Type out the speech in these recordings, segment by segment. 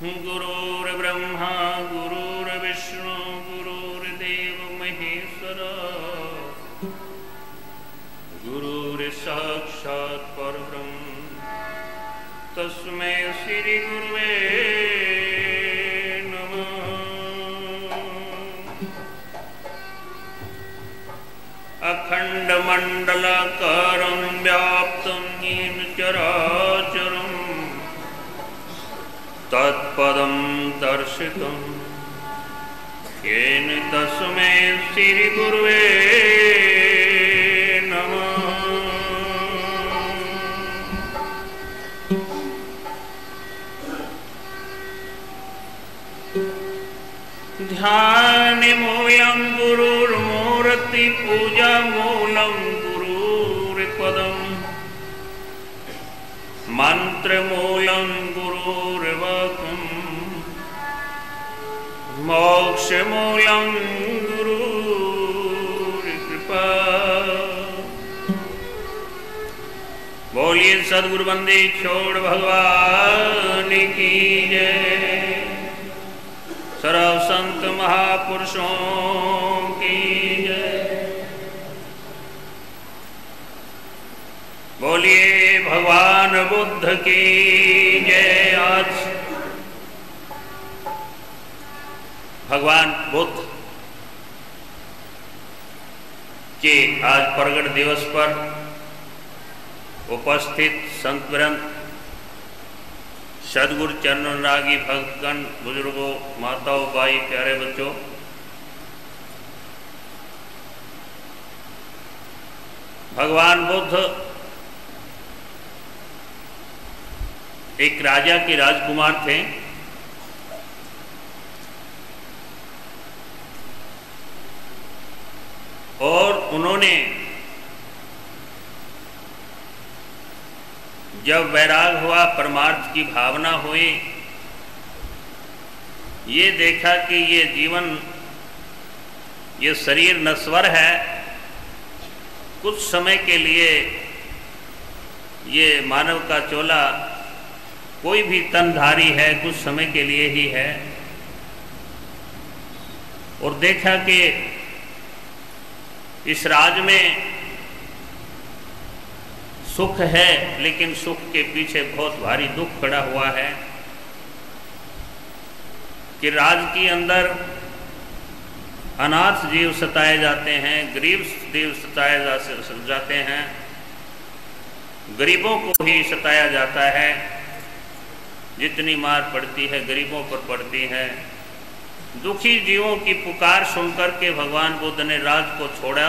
गुरुर्ब्रह्मा गुरुर्विष्णु गुरुर्देव महेश्वर गुरुर्साक्षात् परब्रह्म तस्मै श्री गुरुवे नमः। अखण्डमण्डलाकारं व्याप्तं येन चराचरम् तत्पदं दर्शितं येन तस्मै श्री गुरुवे नमः। ध्यानमूलं गुरुर्मूर्ति पूजामूलं गुरुर्पदम् मंत्रमूलं गुरुर्वाक्यं मोक्षमूलं गुरुर्कृपा। बोलिए सद्गुरु बंदे छोड़ भगवान की जय। सर्व संत महापुरुषों की जय। बोलिए भगवान बुद्ध की जय। आज भगवान बुद्ध के आज प्रगट दिवस पर उपस्थित संत वृंद, सद्गुरु चरण रागी भक्तगण, बुजुर्गों, माताओं, भाई, प्यारे बच्चों, भगवान बुद्ध एक राजा के राजकुमार थे। और उन्होंने जब वैराग हुआ, परमार्थ की भावना हुई, ये देखा कि ये जीवन, ये शरीर नश्वर है, कुछ समय के लिए ये मानव का चोला, कोई भी तनधारी है, कुछ समय के लिए ही है। और देखा कि इस राज में सुख है, लेकिन सुख के पीछे बहुत भारी दुख खड़ा हुआ है कि राज के अंदर अनाथ जीव सताए जाते हैं, गरीब जीव सताए जाते हैं, गरीबों को ही सताया जाता है। जितनी मार पड़ती है गरीबों पर पड़ती है। दुखी जीवों की पुकार सुनकर के भगवान बुद्ध ने राज को छोड़ा।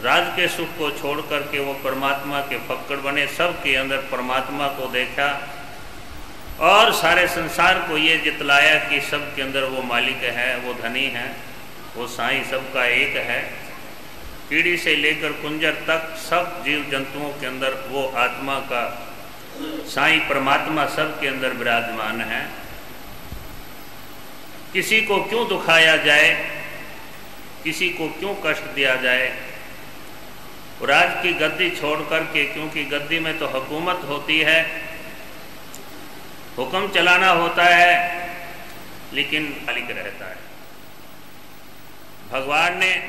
राज के सुख को छोड़ करके वो परमात्मा के फक्कड़ बने, सबके अंदर परमात्मा को देखा और सारे संसार को ये जितलाया कि सबके अंदर वो मालिक है, वो धनी है, वो साईं सबका एक है। कीड़ी से लेकर कुंजर तक सब जीव जंतुओं के अंदर वो आत्मा का साईं परमात्मा सबके अंदर विराजमान है। किसी को क्यों दुखाया जाए, किसी को क्यों कष्ट दिया जाए। राज की गद्दी छोड़ करके, क्योंकि गद्दी में तो हुकूमत होती है, हुक्म चलाना होता है, लेकिन मालिक रहता है।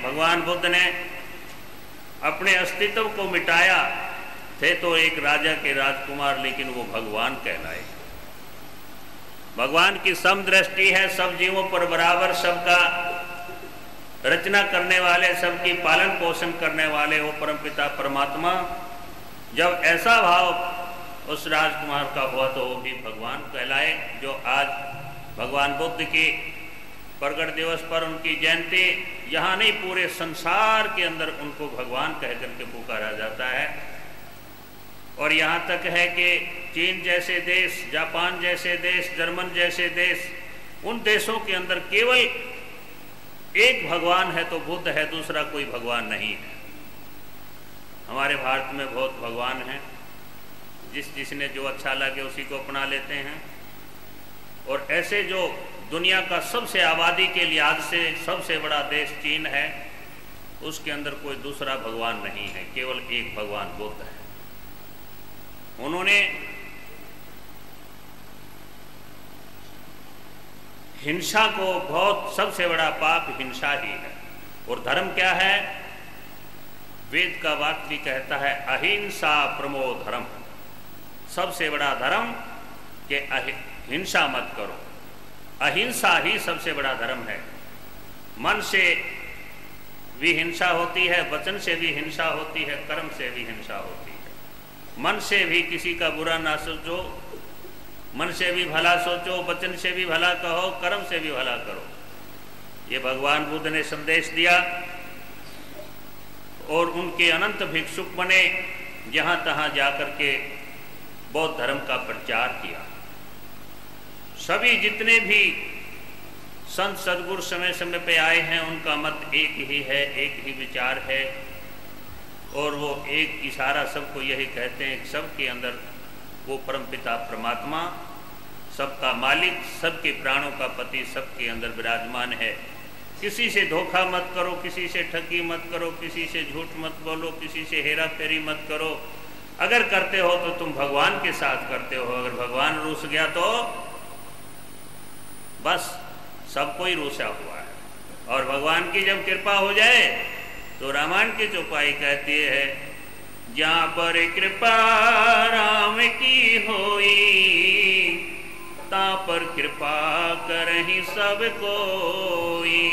भगवान बुद्ध ने अपने अस्तित्व को मिटाया। थे तो एक राजा के राजकुमार, लेकिन वो भगवान कहलाए। भगवान की समदृष्टि है, सब जीवों पर बराबर, सबका रचना करने वाले, सबकी पालन पोषण करने वाले वो परमपिता परमात्मा। जब ऐसा भाव उस राजकुमार का हुआ तो वो भी भगवान कहलाए। जो आज भगवान बुद्ध की प्रगट दिवस पर उनकी जयंती, यहाँ नहीं पूरे संसार के अंदर उनको भगवान कह करके पुकारा जाता है। और यहाँ तक है कि चीन जैसे देश, जापान जैसे देश, जर्मन जैसे देश, उन देशों के अंदर केवल एक भगवान है तो बुद्ध है, दूसरा कोई भगवान नहीं है। हमारे भारत में बहुत भगवान हैं, जिसने जो अच्छा लगे उसी को अपना लेते हैं। और ऐसे जो दुनिया का सबसे आबादी के लिहाज से सबसे बड़ा देश चीन है, उसके अंदर कोई दूसरा भगवान नहीं है, केवल एक भगवान बुद्ध है। उन्होंने हिंसा को बहुत, सबसे बड़ा पाप हिंसा ही है। और धर्म क्या है? वेद का वाक्य भी कहता है अहिंसा प्रमो धर्म। सबसे बड़ा धर्म कि हिंसा मत करो। अहिंसा ही सबसे बड़ा धर्म है। मन से भी हिंसा होती है, वचन से भी हिंसा होती है, कर्म से भी हिंसा होती है। मन से भी किसी का बुरा ना सोचो, मन से भी भला सोचो, वचन से भी भला कहो, कर्म से भी भला करो। ये भगवान बुद्ध ने संदेश दिया और उनके अनंत भिक्षुक बने, जहाँ तहाँ जाकर के बौद्ध धर्म का प्रचार किया। सभी जितने भी संत सदगुरु समय समय पे आए हैं, उनका मत एक ही है, एक ही विचार है, और वो एक इशारा सबको यही कहते हैं कि सबके अंदर वो परमपिता परमात्मा, सबका मालिक, सबके प्राणों का पति सबके अंदर विराजमान है। किसी से धोखा मत करो, किसी से ठगी मत करो, किसी से झूठ मत बोलो, किसी से हेरा फेरी मत करो। अगर करते हो तो तुम भगवान के साथ करते हो, अगर भगवान रूस गया तो बस सब कोई रूसा हुआ है। और भगवान की जब कृपा हो जाए तो रामायण की चौपाई कहती है, जहाँ पर कृपा राम की होई, ता पर कृपा करहि सब कोई।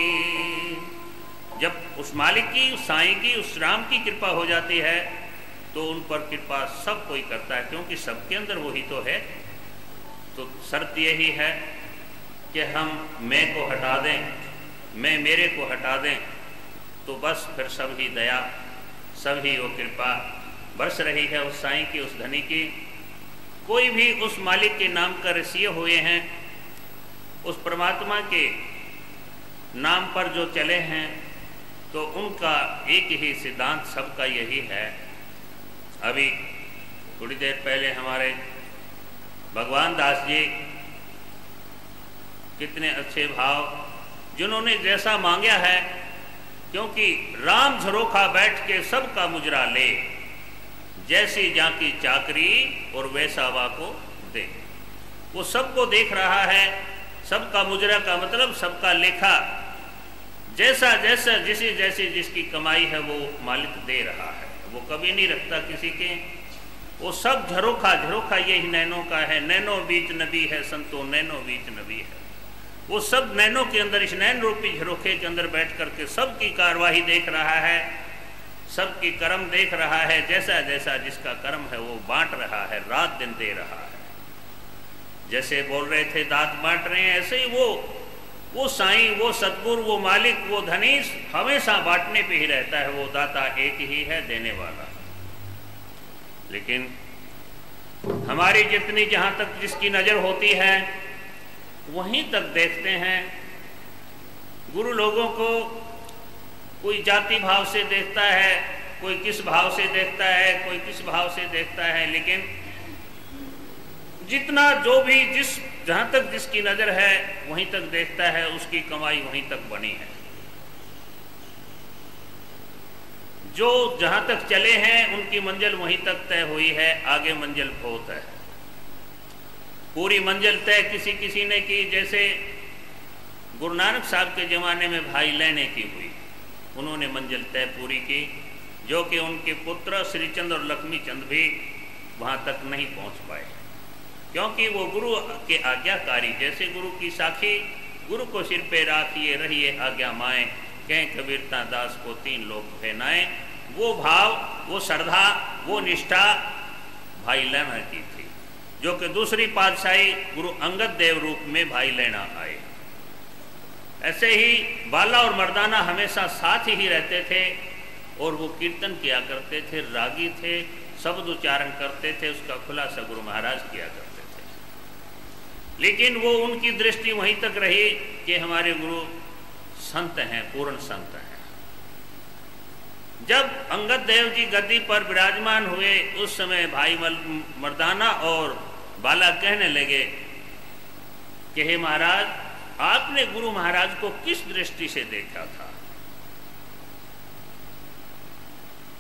जब उस मालिक की, उस साईं की, उस राम की कृपा हो जाती है तो उन पर कृपा सब कोई करता है, क्योंकि सबके अंदर वही तो है। तो शर्त यही है कि हम मैं को हटा दें, मैं मेरे को हटा दें, तो बस फिर सब ही दया, सब ही वो कृपा बरस रही है उस साईं की, उस धनी की। कोई भी उस मालिक के नाम का रसिए हुए हैं, उस परमात्मा के नाम पर जो चले हैं, तो उनका एक ही सिद्धांत सबका यही है। अभी थोड़ी देर पहले हमारे भगवान दास जी, कितने अच्छे भाव, जिन्होंने जैसा मांगा है, क्योंकि राम झरोखा बैठ के सबका मुजरा ले, जैसी जाकी चाकरी और वैसा वा को दे। वो सबको देख रहा है, सबका मुजरा का मतलब सबका लेखा, जैसा जैसा जिसे जैसी जिसकी कमाई है वो मालिक दे रहा है, वो कभी नहीं रखता किसी के। वो सब झरोखा, झरोखा यही नैनों का है। नैनो बीच नबी है संतो, नैनो बीच नबी है। वो सब नैनों के अंदर, इस नैन रूपी झरोखे के अंदर बैठ करके सबकी कार्यवाही देख रहा है, सबकी कर्म देख रहा है। जैसा जैसा जिसका कर्म है वो बांट रहा है, रात दिन दे रहा है। जैसे बोल रहे थे दांत बांट रहे हैं, ऐसे ही वो साईं, वो सतगुरु, वो मालिक, वो धनीश हमेशा बांटने पे ही रहता है। वो दाता एक ही है, देने वाला। लेकिन हमारी जितनी, जहाँ तक जिसकी नज़र होती है वहीं तक देखते हैं। गुरु लोगों को कोई जाति भाव से देखता है, कोई किस भाव से देखता है, कोई किस भाव से देखता है, लेकिन जितना जो भी जिस जहाँ तक जिसकी नज़र है वहीं तक देखता है, उसकी कमाई वहीं तक बनी है। जो जहाँ तक चले हैं उनकी मंजिल वहीं तक तय हुई है, आगे मंजिल बहुत है। पूरी मंजिल तय किसी किसी ने की। जैसे गुरु नानक साहब के ज़माने में भाई लेने की हुई, उन्होंने मंजिल तय पूरी की, जो कि उनके पुत्र श्रीचंद और लक्ष्मी चंद भी वहाँ तक नहीं पहुँच पाए, क्योंकि वो गुरु के आज्ञाकारी। जैसे गुरु की साखी, गुरु को सिर पे राखिए रहिए आज्ञा माए, कहें कबीरता दास को तीन लोग फैनाए। वो भाव, वो श्रद्धा, वो निष्ठा भाई लेना की थी, जो कि दूसरी पातशाही गुरु अंगद देव रूप में भाई लेना आए। ऐसे ही बाला और मर्दाना हमेशा साथ ही रहते थे, और वो कीर्तन किया करते थे, रागी थे, शब्द उच्चारण करते थे, उसका खुलासा गुरु महाराज किया करते थे। लेकिन वो उनकी दृष्टि वहीं तक रही कि हमारे गुरु संत हैं, पूर्ण संत हैं। जब अंगद देव जी गद्दी पर विराजमान हुए उस समय भाई मर्दाना और बाला कहने लगे कि हे महाराज, आपने गुरु महाराज को किस दृष्टि से देखा था?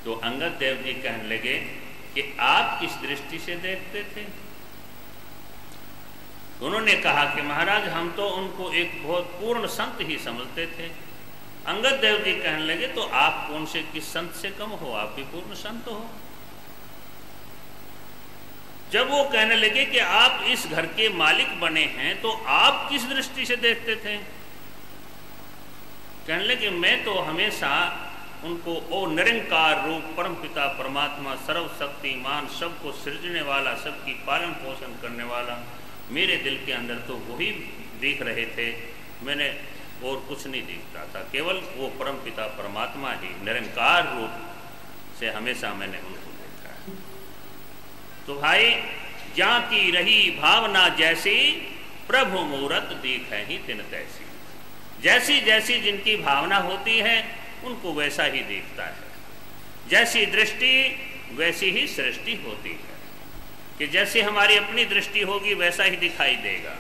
तो अंगद देव जी कहने लगे कि आप किस दृष्टि से देखते थे? उन्होंने कहा कि महाराज, हम तो उनको एक बहुत पूर्ण संत ही समझते थे। अंगद देव जी कहने लगे तो आप कौन से किस संत से कम हो, आप भी पूर्ण संत हो। जब वो कहने लगे कि आप इस घर के मालिक बने हैं तो आप किस दृष्टि से देखते थे? कहने लगे मैं तो हमेशा उनको ओ निरंकार रूप परम पिता परमात्मा सर्वशक्तिमान, सबको सृजने वाला, सबकी पालन पोषण करने वाला, मेरे दिल के अंदर तो वही दिख रहे थे, मैंने और कुछ नहीं दिख रहा था, केवल वो परम पिता परमात्मा ही निरंकार रूप से हमेशा मैंने उनको देखा है। तो भाई, ज्યાં की रही भावना जैसी, प्रभु मूरत दिखे ही तिन तैसी। जैसी जैसी जिनकी भावना होती है उनको वैसा ही दिखता है। जैसी दृष्टि वैसी ही सृष्टि होती है, कि जैसे हमारी अपनी दृष्टि होगी वैसा ही दिखाई देगा।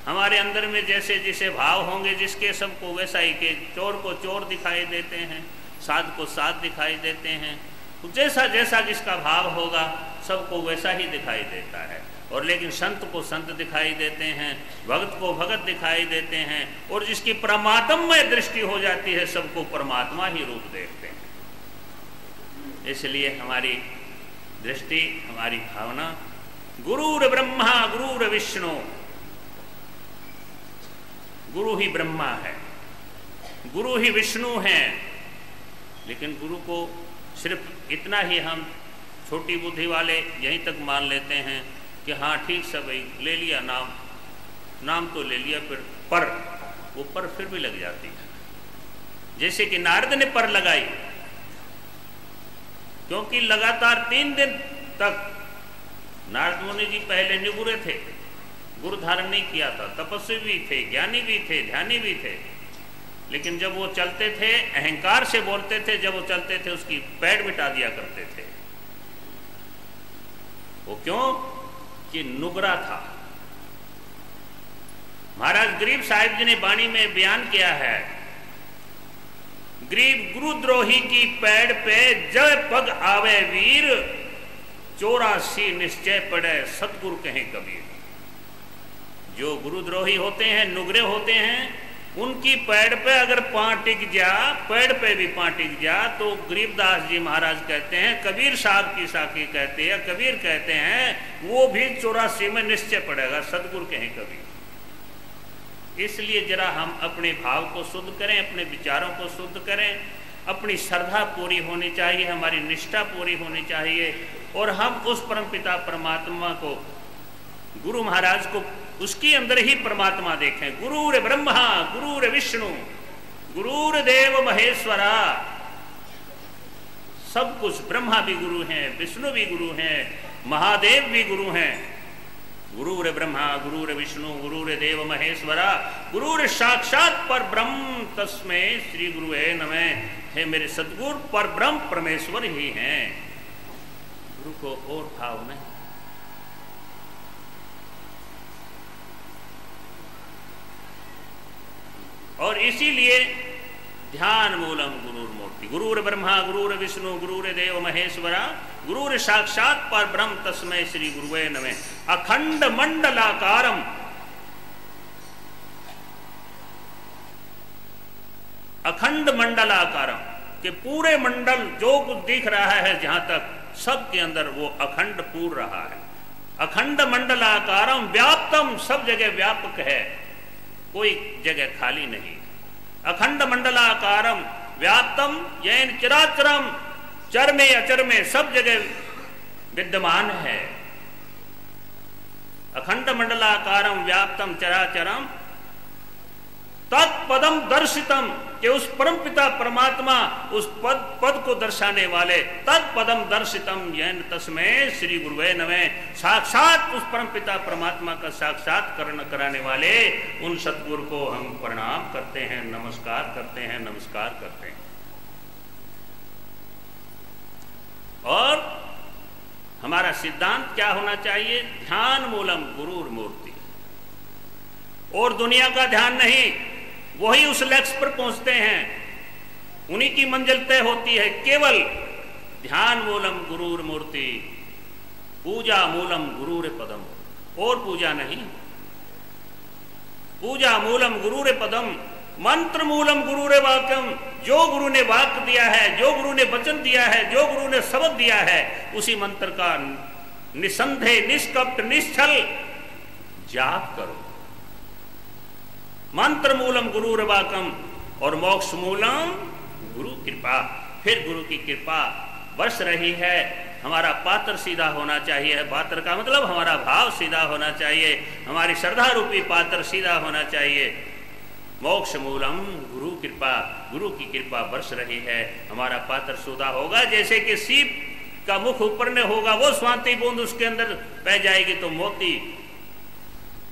हमारे अंदर में जैसे जैसे भाव होंगे जिसके, सबको वैसा ही, के चोर को चोर दिखाई देते हैं, साध को साध दिखाई देते हैं। तो जैसा जैसा जिसका भाव होगा सबको वैसा ही दिखाई देता है। और लेकिन संत को संत दिखाई देते हैं, भगत को भगत दिखाई देते हैं, और जिसकी परमात्मय दृष्टि हो जाती है सबको परमात्मा ही रूप देखते हैं। इसलिए हमारी दृष्टि, हमारी भावना, गुरुर ब्रह्मा गुरुर विष्णु, गुरु ही ब्रह्मा है, गुरु ही विष्णु है। लेकिन गुरु को सिर्फ इतना ही हम छोटी बुद्धि वाले यहीं तक मान लेते हैं कि हाँ ठीक सब ले लिया, नाम तो ले लिया, फिर पर वो पर फिर भी लग जाती है। जैसे कि नारद ने पर लगाई, क्योंकि लगातार 3 दिन तक नारद मुनि जी पहले निगुरे थे, गुरु धारण नहीं किया था, तपस्वी भी थे, ज्ञानी भी थे, ध्यानी भी थे। लेकिन जब वो चलते थे अहंकार से बोलते थे, जब वो चलते थे उसकी पैड़ मिटा दिया करते थे। वो क्यों? कि नुगरा था। महाराज गरीब साहिब जी ने वाणी में बयान किया है, गरीब गुरुद्रोही की पैड़ पे जय पग आवे वीर, 84 निश्चय पड़े सतगुरु कहें कबीर। जो गुरुद्रोही होते हैं, नुगरे होते हैं, उनकी पैड़ पे अगर पांव टिक जा, पैड़ पे भी पांव टिक जा, तो गरीबदास जी महाराज कहते हैं, कबीर साहब की साखी कहते हैं, कबीर कहते हैं, वो भी 84 में निश्चय पड़ेगा, सतगुरु कहें कबीर। इसलिए जरा हम अपने भाव को शुद्ध करें, अपने विचारों को शुद्ध करें, अपनी श्रद्धा पूरी होनी चाहिए, हमारी निष्ठा पूरी होनी चाहिए, और हम उस परमपिता परमात्मा को, गुरु महाराज को, उसके अंदर ही परमात्मा देखें। गुरुर ब्रह्मा गुरुर विष्णु गुरुर देव महेश्वरा। सब कुछ, ब्रह्मा भी गुरु हैं, विष्णु भी गुरु हैं, महादेव भी गुरु हैं। गुरुर ब्रह्मा गुरुर विष्णु गुरुर देव महेश्वरा, गुरुर साक्षात पर ब्रह्म तस्मै श्री गुरुवे नमः। हे मेरे सद्गुरु पर ब्रह्म परमेश्वर ही हैं, गुरु को और भाव नहीं। और इसीलिए ध्यान मूलम गुरुर्मूर्ति, गुरुर ब्रह्मा गुरुर विष्णु गुरुर देव महेश्वरा, गुरुर साक्षात पर ब्रह्म तस्मै श्री गुरुवे नमः। अखंड मंडलाकारम, अखंड मंडलाकारम, के पूरे मंडल जो कुछ दिख रहा है जहां तक, सब के अंदर वो अखंड पूर रहा है। अखंड मंडलाकारम व्याप्तम, सब जगह व्यापक है, कोई जगह खाली नहीं। अखंड मंडलाकारम व्याप्तम यैन चिराचरम, चर में अचर में सब जगह विद्यमान है। अखंड मंडलाकारम व्याप्तम चराचरम तत्पदम दर्शितम, कि उस परमपिता परमात्मा उस पद को दर्शाने वाले, तत्पदम दर्शितम येन तस्मै श्री गुरुवे नमः, साक्षात उस परमपिता परमात्मा का साक्षात्करण कराने वाले उन सतगुरु को हम प्रणाम करते हैं, नमस्कार करते हैं, नमस्कार करते हैं। और हमारा सिद्धांत क्या होना चाहिए? ध्यान मूलम गुरुर मूर्ति, और दुनिया का ध्यान नहीं। वही उस लक्ष्य पर पहुंचते हैं, उन्हीं की मंजिल तय होती है। केवल ध्यान मूलम गुरुर मूर्ति, पूजा मूलम गुरुर पदम, और पूजा नहीं। पूजा मूलम गुरुर पदम, मंत्र मूलम गुरुरे वाक्यम, जो गुरु ने वाक्य दिया है, जो गुरु ने वचन दिया है, जो गुरु ने शब्द दिया है, उसी मंत्र का निसंदेह, निष्कपट, निश्चल जाप करो। मंत्र मूलम गुरुर वाक्यम, और मोक्ष मूलम गुरु कृपा। फिर गुरु की कृपा बरस रही है। हमारा पात्र सीधा होना चाहिए। पात्र का मतलब हमारा भाव सीधा होना चाहिए, हमारी श्रद्धा रूपी पात्र सीधा होना चाहिए। मोक्ष मूलम गुरु कृपा, गुरु की कृपा बरस रही है। हमारा पात्र सुधा होगा, जैसे कि सीप का मुख ऊपर ने होगा, वो स्वांति बूंद उसके अंदर बह जाएगी तो मोती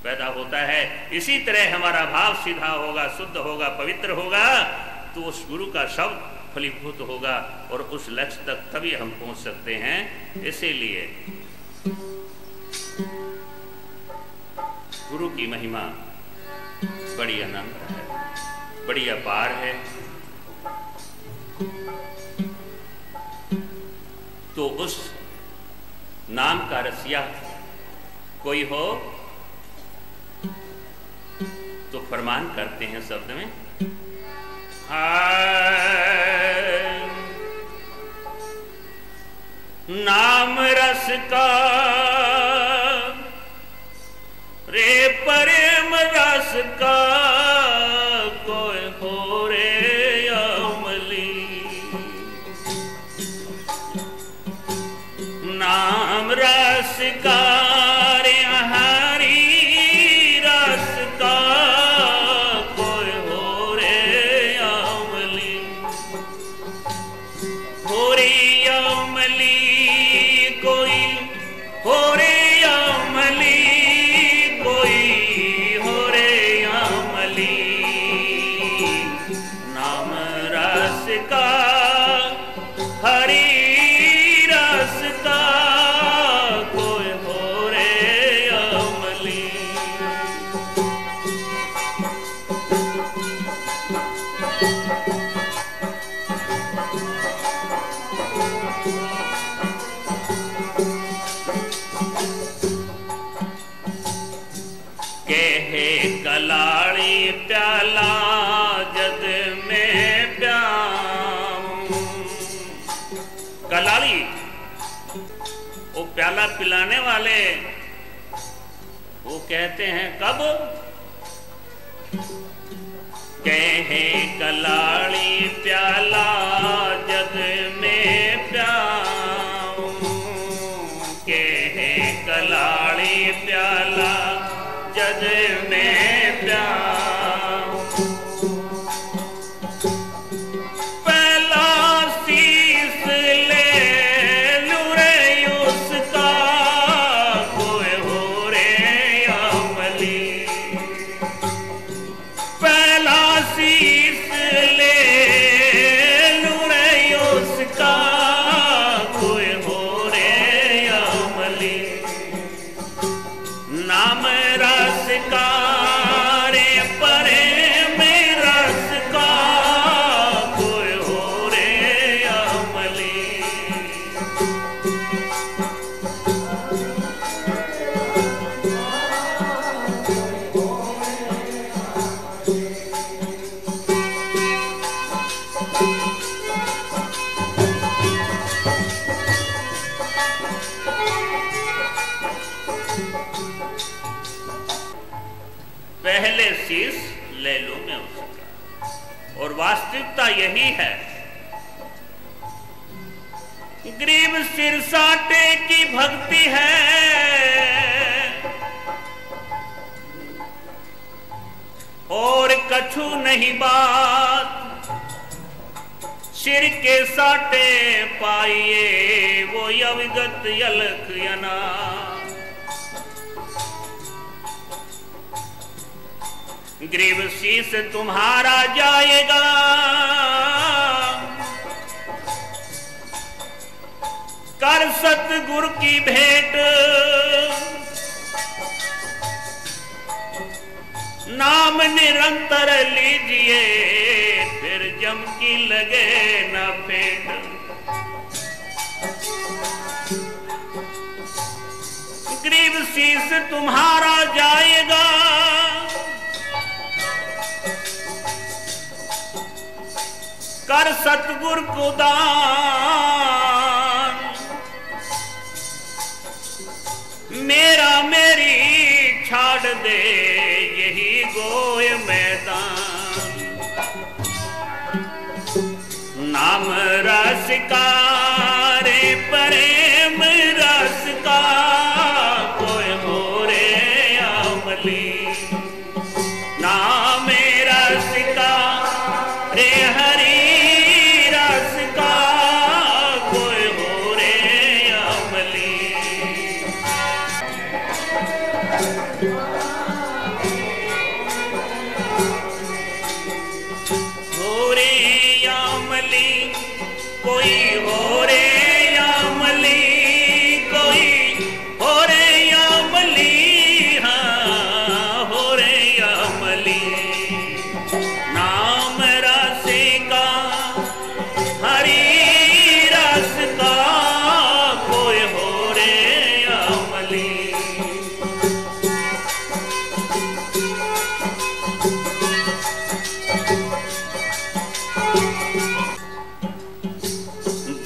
पैदा होता है। इसी तरह हमारा भाव सीधा होगा, शुद्ध होगा, पवित्र होगा, तो उस गुरु का शब्द फलीभूत होगा, और उस लक्ष्य तक तभी हम पहुंच सकते हैं। इसीलिए गुरु की महिमा बड़ी अनंत है, बड़ी अपार है। तो उस नाम का रसिया कोई हो तो फरमान करते हैं शब्द में, नाम रस का रे प्रेम रस का कोई हो रे अमली, नाम रस का रे हरी रस का कोई हो रे अमली, हो रे अमली कोई हो रे अमली, हरी रस का कोई हो रे अमली। कहे कलाड़ी प्याला जद में प्याऊं, कलाड़ी वो प्याला पिलाने वाले वो कहते हैं कब? कहे कलाड़ी प्याला जग में प्याऊं, कहे कलाड़ी प्याला जग में प्याऊं, पहला शीस ले लूं रे उसका कोई हो रे अमली, पहला शीस ले लूं रे उसका कोई हो रे अमली, नाम रस का रे प्रेम रस का कोई हो रे अमली, पहले शीश ले लो मैं उसका। और वास्तविकता यही है, गरीब सिर साटे की भक्ति है, और कछु नहीं बात, सिर के साटे पाइए वो अविगत अलख अनाथ। ग्रीव शीस तुम्हारा जाएगा, कर सतगुरु की भेंट, नाम निरंतर लीजिए फिर जम की लगे न फेंट। ग्रीव शीस तुम्हारा जाएगा, कर सतगुरु को दान, मेरा मेरी छाड़ दे यही गोय मैदान। नाम रस का रे प्रेम रस का कोई मोरे अमली। नाम रस का रे हरि रस का कोई मोरे अमली। हो रे अमली कोई हो रे अमली, कोई हो रे अमली, हाँ हो रे अमली। नाम रस का हरि रस का कोई हो रे अमली।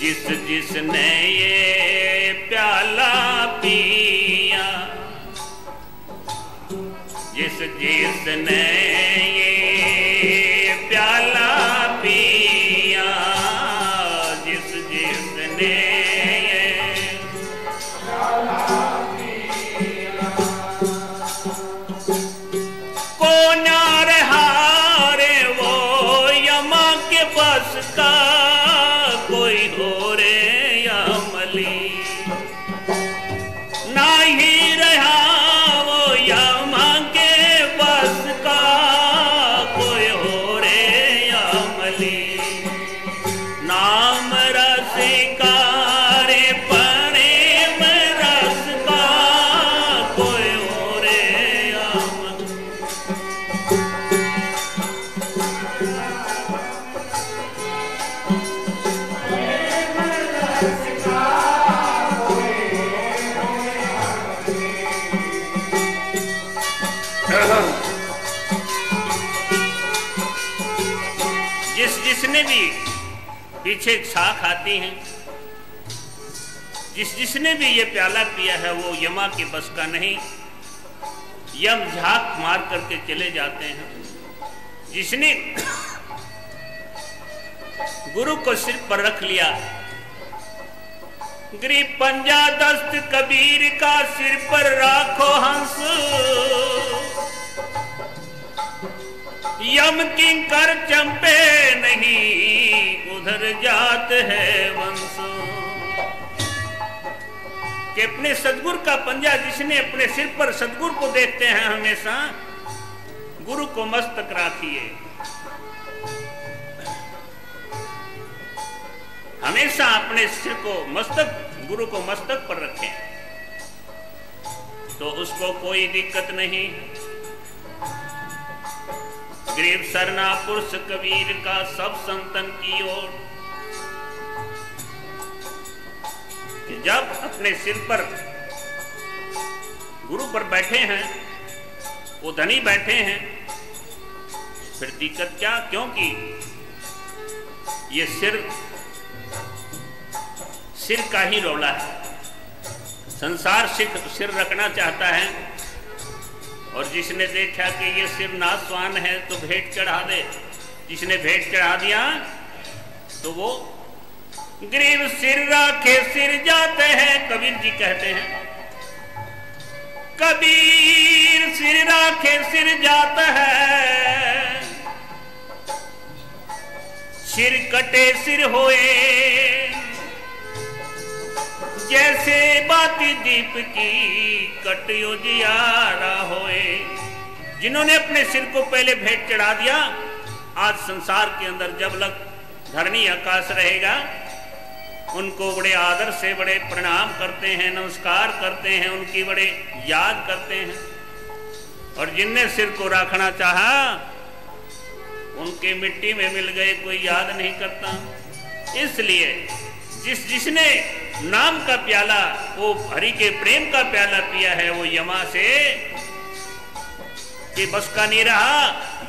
जिस जिसने ये प्याला पिया, जिस जिसने ये प्याला पिया, जिस जिसने ये को ना रहा रे वो यमा के बस का कोई हो रे अमली। ना ही रहा वो यमा के बस का कोई हो रे अमली। नाम रस का रे प्रेम रस का कोई हो रे अमली। जिसने भी पीछे छाख आती हैं, जिसने भी ये प्याला पिया है वो यमा के बस का नहीं, यम झाक मार करके चले जाते हैं। जिसने गुरु को सिर पर रख लिया, ग्रीव पंजा दस्त कबीर का सिर पर राखो हंस, यम किंकर चंपे नहीं उधर जात है वंश। कि अपने सदगुरु का पंजा जिसने अपने सिर पर सदगुरु को देखते हैं, हमेशा गुरु को मस्तक राखिए। हमेशा अपने सिर को मस्तक, गुरु को मस्तक पर रखें तो उसको कोई दिक्कत नहीं। ग्रीव सरना पुरुष कबीर का सब संतन की ओर, कि जब अपने सिर पर गुरु पर बैठे हैं, वो धनी बैठे हैं, फिर दिक्कत क्या? क्योंकि ये सिर का ही रौला है। संसार सिर रखना चाहता है, और जिसने देखा कि ये सिर नासवान है तो भेंट चढ़ा दे। जिसने भेंट चढ़ा दिया तो वो ग्रीव सिर राखे सिर जाते हैं, कबीर जी कहते हैं। कबीर सिर राखे सिर जाता है, सिर कटे सिर होए, जैसे बाती दीप की कटियो जियारा होए। जिन्होंने अपने सिर को पहले भेंट चढ़ा दिया, आज संसार के अंदर जब लग धरनी आकाश रहेगा, उनको बड़े आदर से बड़े प्रणाम करते हैं, नमस्कार करते हैं, उनकी बड़े याद करते हैं। और जिनने सिर को रखना चाहा, उनके मिट्टी में मिल गए, कोई याद नहीं करता। इसलिए जिसने नाम का प्याला, वो हरि के प्रेम का प्याला पिया है, वो यमा से कि बस का नहीं रहा,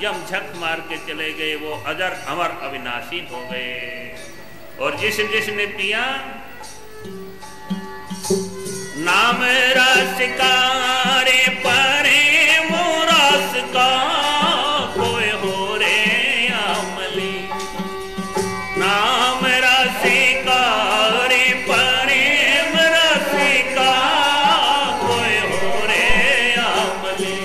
यम झक मार के चले गए, वो अजर अमर अविनाशी हो गए। और जिसने पिया नाम रस का रे परे वो रस का कोई हो रे अमली, नाम रस का रे परे रस का कोई हो रे अमली।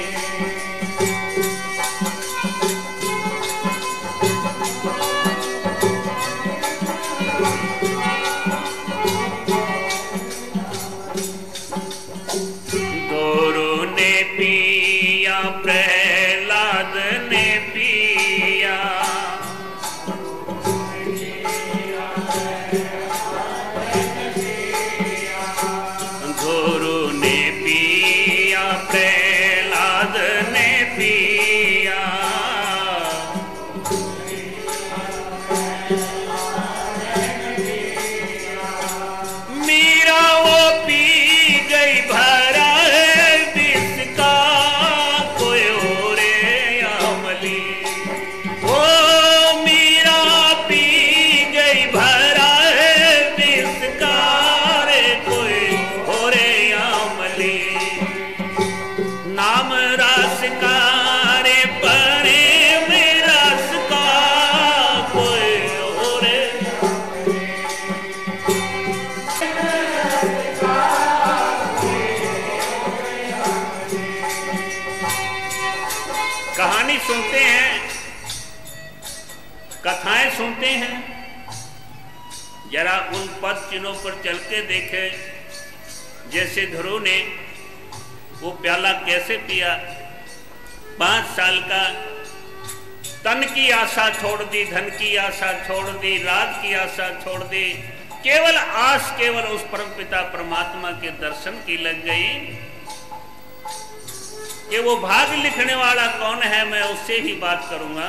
प्रहलाद ने पिया, गुरु ने पिया, प्रहलाद ने पिया। मीरा वो पी गई भरा नाम रस का रे परे में रस का कोई और। कहानी सुनते हैं, कथाएं सुनते हैं, जरा उन पद चिन्हों पर चल के देखे। जैसे ध्रुव ने वो प्याला कैसे पिया, 5 साल का, तन की आशा छोड़ दी, धन की आशा छोड़ दी, राज की आशा छोड़ दी, केवल आस केवल उस परमपिता परमात्मा के दर्शन की लग गई। कि वो भाग लिखने वाला कौन है, मैं उससे ही बात करूंगा।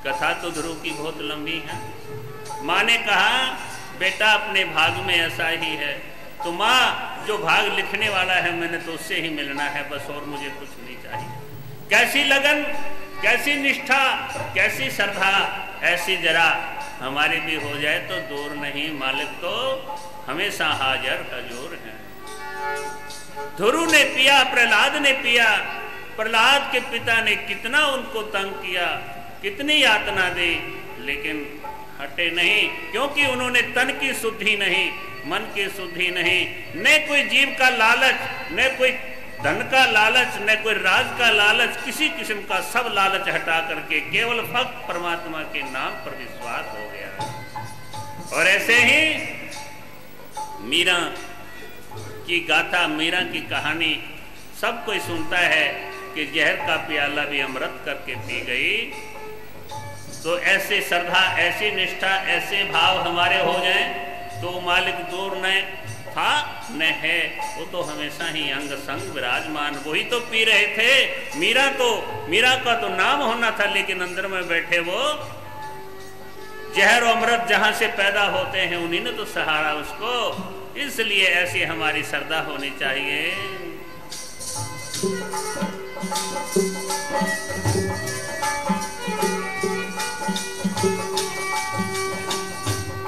कथा तो ध्रुव की बहुत लंबी है। माँ ने कहा बेटा अपने भाग में ऐसा ही है, तो माँ जो भाग लिखने वाला है मैंने तो उससे ही मिलना है, बस और मुझे कुछ नहीं चाहिए। कैसी लगन, कैसी निष्ठा, कैसी श्रद्धा, ऐसी जरा हमारी भी हो जाए तो दूर नहीं, मालिक तो हमेशा हाजिर हजूर है। ध्रुव ने पिया, प्रहलाद ने पिया। प्रहलाद के पिता ने कितना उनको तंग किया, कितनी यातना दी, लेकिन हटे नहीं, क्योंकि उन्होंने तन की शुद्धि नहीं, मन की शुद्धि नहीं, न कोई जीव का लालच, न कोई धन का लालच, न कोई राज का लालच, किसी किस्म का सब लालच हटा करके केवल भक्त परमात्मा के नाम पर विश्वास हो गया। और ऐसे ही मीरा की गाथा, मीरा की कहानी सब कोई सुनता है कि जहर का प्याला भी अमृत करके पी गई। तो ऐसे श्रद्धा, ऐसी निष्ठा, ऐसे भाव हमारे हो जाएं तो मालिक दूर न था न है, वो तो हमेशा ही अंग संग विराजमान। वही तो पी रहे थे। मीरा का तो नाम होना था, लेकिन अंदर में बैठे वो जहर अमृत जहां से पैदा होते हैं, उन्हीं ने तो सहारा उसको। इसलिए ऐसी हमारी श्रद्धा होनी चाहिए।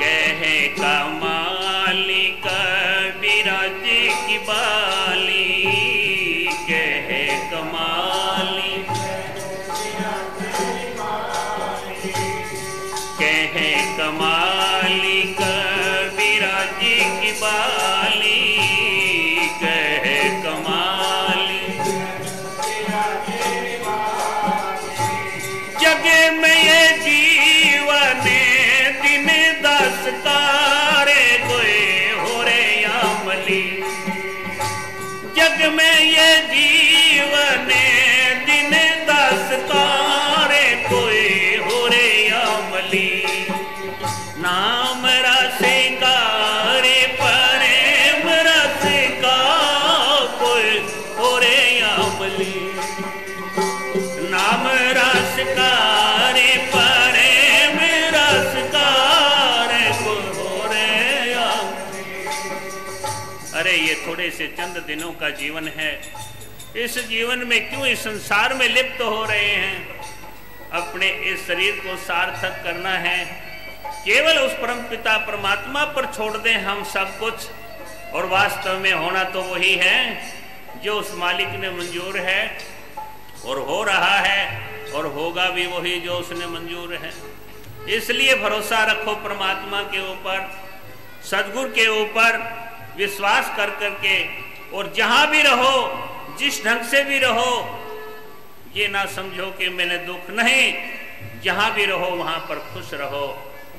कहे कमाली कबीरा जी की बाली, कहे कमाली, कहे कमाली कबीरा जी की बाली, कहे कमाली। जगे में ये जीव नाम रसिका रे प्रेम रसिका कोई ओरे अमली, नाम रसिका रे प्रेम रसिका रे कोई ओरे अमली। अरे ये थोड़े से चंद दिनों का जीवन है, इस जीवन में क्यों इस संसार में लिप्त हो रहे हैं? अपने इस शरीर को सार्थक करना है, केवल उस परम पिता परमात्मा पर छोड़ दें हम सब कुछ, और वास्तव में होना तो वही है जो उस मालिक ने मंजूर है, और हो रहा है, और होगा भी वही जो उसने मंजूर है। इसलिए भरोसा रखो परमात्मा के ऊपर, सद्गुरु के ऊपर विश्वास कर करके, और जहां भी रहो, जिस ढंग से भी रहो, ये ना समझो कि मैंने दुख नहीं, जहां भी रहो वहां पर खुश रहो,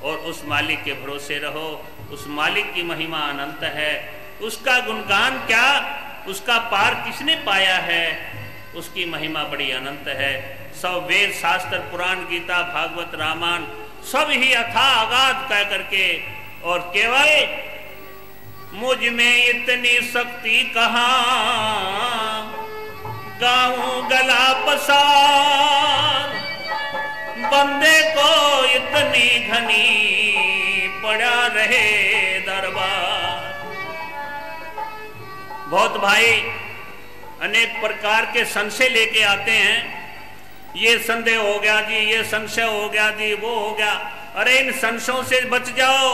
और उस मालिक के भरोसे रहो। उस मालिक की महिमा अनंत है, उसका गुणगान क्या, उसका पार किसने पाया है, उसकी महिमा बड़ी अनंत है। सब वेद शास्त्र पुराण गीता भागवत रामायण सब ही अथाह अगाध कह करके, और केवल मुझ में इतनी शक्ति कहाँ, गाऊं गला पसार, बंदे को इतनी घनी पड़ा रहे दरबार। बहुत भाई अनेक प्रकार के संशय लेके आते हैं, ये संदेह हो गया जी, ये संशय हो गया जी, वो हो गया। अरे इन संशयों से बच जाओ,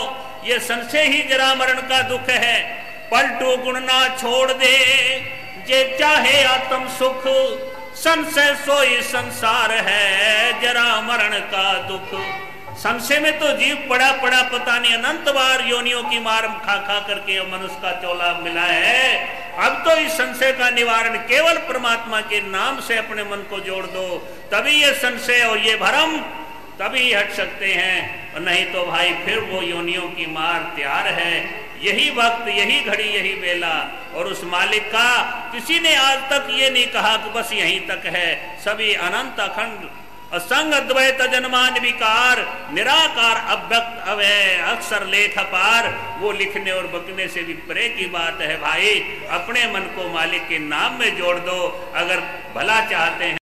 ये संशय ही जरा मरण का दुख है। पलटू गुण ना छोड़ दे जे चाहे आत्म सुख, संशय सोई संसार है जरा मरण का दुख। संशय में तो जीव पड़ा पड़ा पता नहीं अनंत बार योनियों की मार खा खा करके मनुष्य का चोला मिला है। अब तो इस संशय का निवारण केवल परमात्मा के नाम से अपने मन को जोड़ दो, तभी ये संशय और ये भ्रम तभी हट सकते हैं, और नहीं तो भाई फिर वो योनियों की मार तैयार है। यही वक्त, यही घड़ी, यही बेला, और उस मालिक का किसी ने आज तक ये नहीं कहा कि बस यहीं तक है। सभी अनंत अखंड असंग अद्वैत जन्मान विकार निराकार अव्यक्त अव्यय अक्षर लेख पार, वो लिखने और बकने से भी परे की बात है। भाई अपने मन को मालिक के नाम में जोड़ दो, अगर भला चाहते हैं।